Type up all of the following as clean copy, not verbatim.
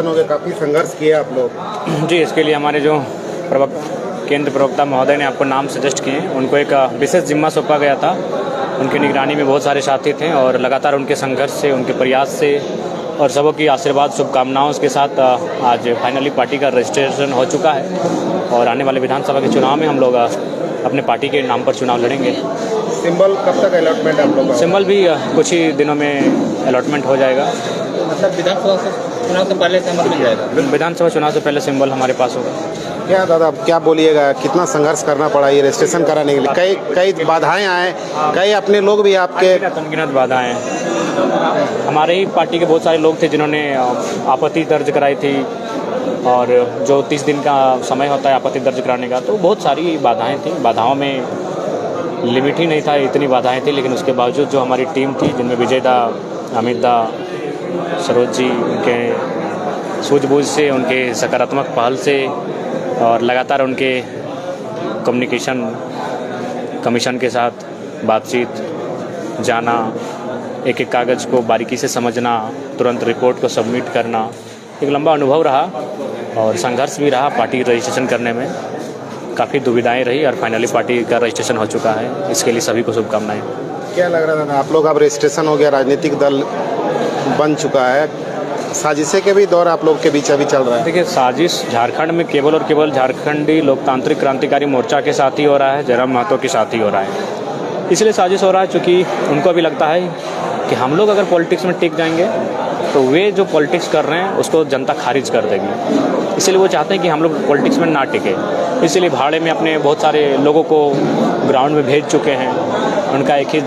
हो गया, काफ़ी संघर्ष किया आप लोग। जी, इसके लिए हमारे जो केंद्र प्रवक्ता महोदय ने आपको नाम सजेस्ट किए, उनको एक विशेष जिम्मा सौंपा गया था। उनकी निगरानी में बहुत सारे साथी थे और लगातार उनके संघर्ष से, उनके प्रयास से और सबों की आशीर्वाद शुभकामनाओं के साथ आज फाइनली पार्टी का रजिस्ट्रेशन हो चुका है और आने वाले विधानसभा के चुनाव में हम लोग अपने पार्टी के नाम पर चुनाव लड़ेंगे। सिंबल कब तक अलॉटमेंट आप लोगों का? सिंबल भी कुछ ही दिनों में अलॉटमेंट हो जाएगा। मतलब विधानसभा चुनाव से पहले सिंबल मिल जाएगा? विधानसभा चुनाव से पहले सिंबल हमारे पास होगा। क्या दादा, क्या बोलिएगा, कितना संघर्ष करना पड़ा ये रजिस्ट्रेशन कराने के लिए? कई बाधाएं आए, कई अपने लोग भी आपके अनगिनत बाधाएं हैं। हमारे ही पार्टी के बहुत सारे लोग थे जिन्होंने आपत्ति दर्ज कराई थी और जो 30 दिन का समय होता है आपत्ति दर्ज कराने का, तो बहुत सारी बाधाएं थी। बाधाओं में लिमिट ही नहीं था, इतनी बाधाएं थी, लेकिन उसके बावजूद जो हमारी टीम थी, जिनमें विजय दा, अमित दा, सरोज जी, उनके सूझबूझ से, उनके सकारात्मक पहल से और लगातार उनके कम्युनिकेशन कमीशन के साथ बातचीत, जाना, एक एक कागज़ को बारीकी से समझना, तुरंत रिपोर्ट को सबमिट करना, एक लंबा अनुभव रहा और संघर्ष भी रहा। पार्टी रजिस्ट्रेशन करने में काफ़ी दुविधाएं रही और फाइनली पार्टी का रजिस्ट्रेशन हो चुका है। इसके लिए सभी को शुभकामनाएं। क्या लग रहा था आप लोग, अब रजिस्ट्रेशन हो गया, राजनीतिक दल बन चुका है, साजिशें के भी दौर आप लोग के बीच अभी चल रहा है? देखिए, साजिश झारखंड में केवल और केवल झारखंडी लोकतांत्रिक क्रांतिकारी मोर्चा के साथ ही हो रहा है, जयराम महतो के साथ ही हो रहा है। इसलिए साजिश हो रहा है क्योंकि उनको भी लगता है कि हम लोग अगर पॉलिटिक्स में टिक जाएंगे तो वे जो पॉलिटिक्स कर रहे हैं उसको जनता खारिज कर देगी। इसलिए वो चाहते हैं कि हम लोग पॉलिटिक्स में ना टिके। इसलिए भाड़े में अपने बहुत सारे लोगों को ग्राउंड में भेज चुके हैं। उनका एक ही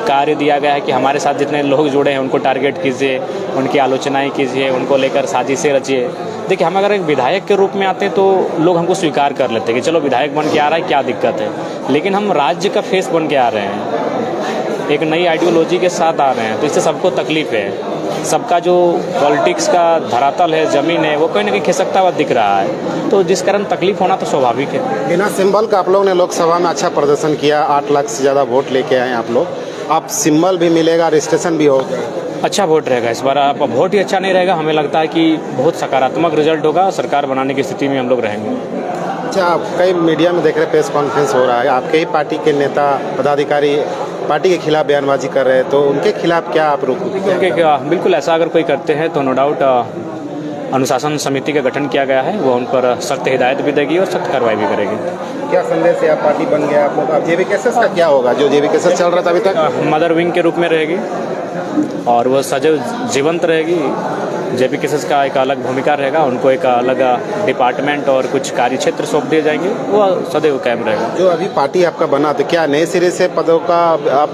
कार्य दिया गया है कि हमारे साथ जितने लोग जुड़े हैं उनको टारगेट कीजिए, उनकी आलोचनाएं कीजिए, उनको लेकर साजिशें रचिए। देखिए, हम अगर एक विधायक के रूप में आते हैं तो लोग हमको स्वीकार कर लेते हैं कि चलो विधायक बन के आ रहा है, क्या दिक्कत है। लेकिन हम राज्य का फेस बन के आ रहे हैं, एक नई आइडियोलॉजी के साथ आ रहे हैं, तो इससे सबको तकलीफ है। सबका जो पॉलिटिक्स का धरातल है, ज़मीन है, वो कहीं ना कहीं खिसकता हुआ दिख रहा है, तो जिस कारण तकलीफ होना तो स्वाभाविक है। बिना सिंबल का आप लोग ने लोकसभा में अच्छा प्रदर्शन किया, 8 लाख से ज़्यादा वोट लेके आए आप लोग। अब सिंबल भी मिलेगा, रजिस्ट्रेशन भी होगा, अच्छा वोट रहेगा इस बार। आप वोट ही अच्छा नहीं रहेगा, हमें लगता है कि बहुत सकारात्मक रिजल्ट होगा, सरकार बनाने की स्थिति में हम लोग रहेंगे। अच्छा, आप कई मीडिया में देख रहे प्रेस कॉन्फ्रेंस हो रहा है, आपके ही पार्टी के नेता पदाधिकारी पार्टी के खिलाफ बयानबाजी कर रहे हैं, तो उनके खिलाफ क्या आप रुख? बिल्कुल ऐसा अगर कोई करते हैं तो नो डाउट अनुशासन समिति का गठन किया गया है, वो उन पर सख्त हिदायत भी देगी और सख्त कार्रवाई भी करेगी। क्या संदेश है, आप पार्टी बन गया आप लोग, अब जेबी केसेस का क्या होगा? जो जेबी केसेस चल रहा था अभी तक, मदर विंग के रूप में रहेगी और वो सदैव जीवंत रहेगी। जेबी केसेस का एक अलग भूमिका रहेगा, उनको एक अलग डिपार्टमेंट और कुछ कार्य क्षेत्र सौंप दिए जाएंगे, वो सदैव कायम रहेगा। जो अभी पार्टी आपका बना, तो क्या नए सिरे से पदों का आप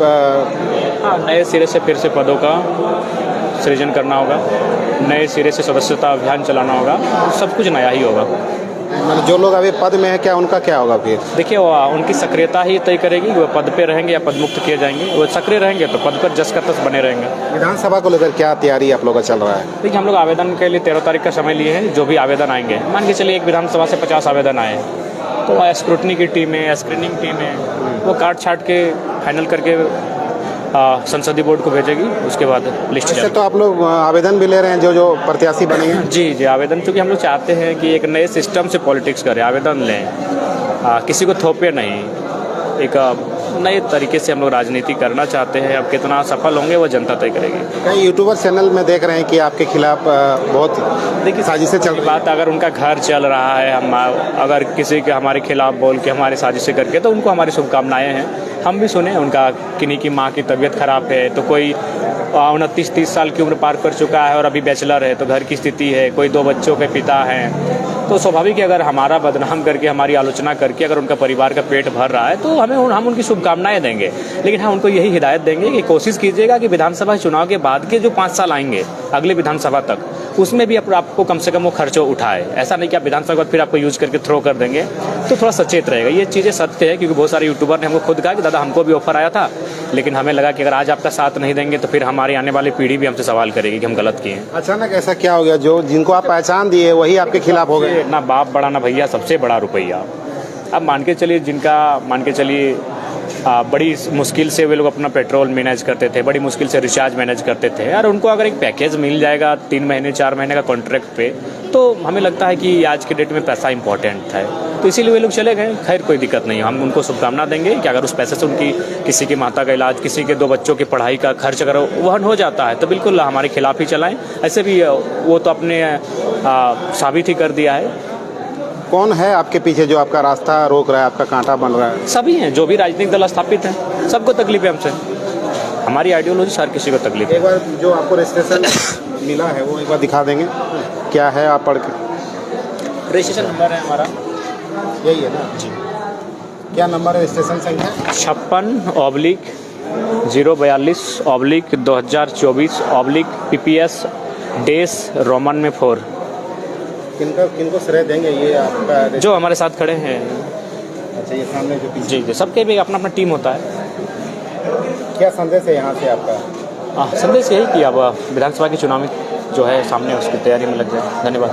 नए सिरे से फिर से पदों का सृजन करना होगा, नए सिरे से सदस्यता अभियान चलाना होगा, सब कुछ नया ही होगा। मतलब जो लोग अभी पद में है, क्या उनका क्या होगा फिर? देखिए, उनकी सक्रियता ही तय करेगी वो पद पे रहेंगे या पद मुक्त किए जाएंगे। वो सक्रिय रहेंगे तो पद पर जस का तस बने रहेंगे। विधानसभा को लेकर क्या तैयारी आप लोग का चल रहा है? देखिए, हम लोग आवेदन के लिए 13 तारीख का समय लिए हैं। जो भी आवेदन आएंगे, मान के चलिए एक विधानसभा से 50 आवेदन आए, तो स्क्रूटनी की टीम है, स्क्रीनिंग टीम है, वो काट छाट के फाइनल करके संसदीय बोर्ड को भेजेगी, उसके बाद लिस्ट। ऐसे तो आप लोग आवेदन भी ले रहे हैं जो प्रत्याशी बनेंगे? जी, आवेदन, क्योंकि हम लोग चाहते हैं कि एक नए सिस्टम से पॉलिटिक्स करें, आवेदन लें, किसी को थोपे नहीं, एक नए तरीके से हम लोग राजनीति करना चाहते हैं। अब कितना सफल होंगे वो जनता तय करेगी। कई यूट्यूबर चैनल में देख रहे हैं कि आपके खिलाफ बहुत देखिए साजिशें चल रही बात, अगर उनका घर चल रहा है, हम अगर किसी के हमारे खिलाफ बोल के हमारे साजिशें करके, तो उनको हमारी शुभकामनाएं हैं। हम भी सुने उनका किन्हीं की माँ की तबीयत खराब है, तो कोई 29-30 साल की उम्र पार कर चुका है और अभी बैचलर है, तो घर की स्थिति है, कोई 2 बच्चों के पिता हैं, तो स्वाभाविक है अगर हमारा बदनाम करके, हमारी आलोचना करके अगर उनका परिवार का पेट भर रहा है तो हम उनकी शुभकामनाएं देंगे। लेकिन हम उनको यही हिदायत देंगे कि कोशिश कीजिएगा कि विधानसभा चुनाव के बाद के जो 5 साल आएंगे अगले विधानसभा तक, उसमें भी आपको कम से कम वो खर्चों उठाए। ऐसा नहीं कि आप विधानसभा के बाद फिर आपको यूज करके थ्रो कर देंगे, तो थोड़ा सचेत रहेगा। ये चीज़ें सत्य है, क्योंकि बहुत सारे यूट्यूबर ने हमको खुद कहा कि दादा हमको भी ऑफर आया था, लेकिन हमें लगा कि अगर आज आपका साथ नहीं देंगे तो फिर हमारी आने वाली पीढ़ी भी हमसे सवाल करेगी कि हम गलत किए। अचानक ऐसा क्या हो गया, जो जिनको आप पहचान दिए वही आपके खिलाफ हो गए? ना बाप बड़ा ना भैया, सबसे बड़ा रुपया। अब मान के चलिए बड़ी मुश्किल से वे लोग अपना पेट्रोल मैनेज करते थे, बड़ी मुश्किल से रिचार्ज मैनेज करते थे। और उनको अगर एक पैकेज मिल जाएगा 3 महीने 4 महीने का कॉन्ट्रैक्ट पे, तो हमें लगता है कि आज के डेट में पैसा इंपॉर्टेंट है, तो इसीलिए वे लोग चले गए। खैर कोई दिक्कत नहीं है, हम उनको शुभकामना देंगे कि अगर उस पैसे से उनकी किसी की माता का इलाज, किसी के 2 बच्चों की पढ़ाई का खर्च अगर वहन हो जाता है तो बिल्कुल हमारे खिलाफ ही चलाएँ। ऐसे भी वो तो अपने साबित ही कर दिया है। कौन है आपके पीछे जो आपका रास्ता रोक रहा है, आपका कांटा बन रहा है? सभी हैं, जो भी राजनीतिक दल स्थापित हैं, सबको तकलीफ है हमसे। हमारी आइडियोलॉजी से हर किसी को तकलीफ है। एक बार जो आपको रजिस्ट्रेशन मिला है वो एक बार दिखा देंगे, क्या है आप पढ़ के? रजिस्ट्रेशन नंबर है हमारा, यही है ना जी? क्या नंबर है रजिस्ट्रेशन संख्या? 56/042/2024/PPS रोमन में 4। किनको श्रेय देंगे ये आपका? जो हमारे साथ खड़े हैं। अच्छा, ये सामने जो पीछे? जी, सबके भी अपना अपना टीम होता है। क्या संदेश है यहाँ से आपका? संदेश यही कि अब विधानसभा के चुनाव में जो है सामने, उसकी तैयारी में लग जाए। धन्यवाद।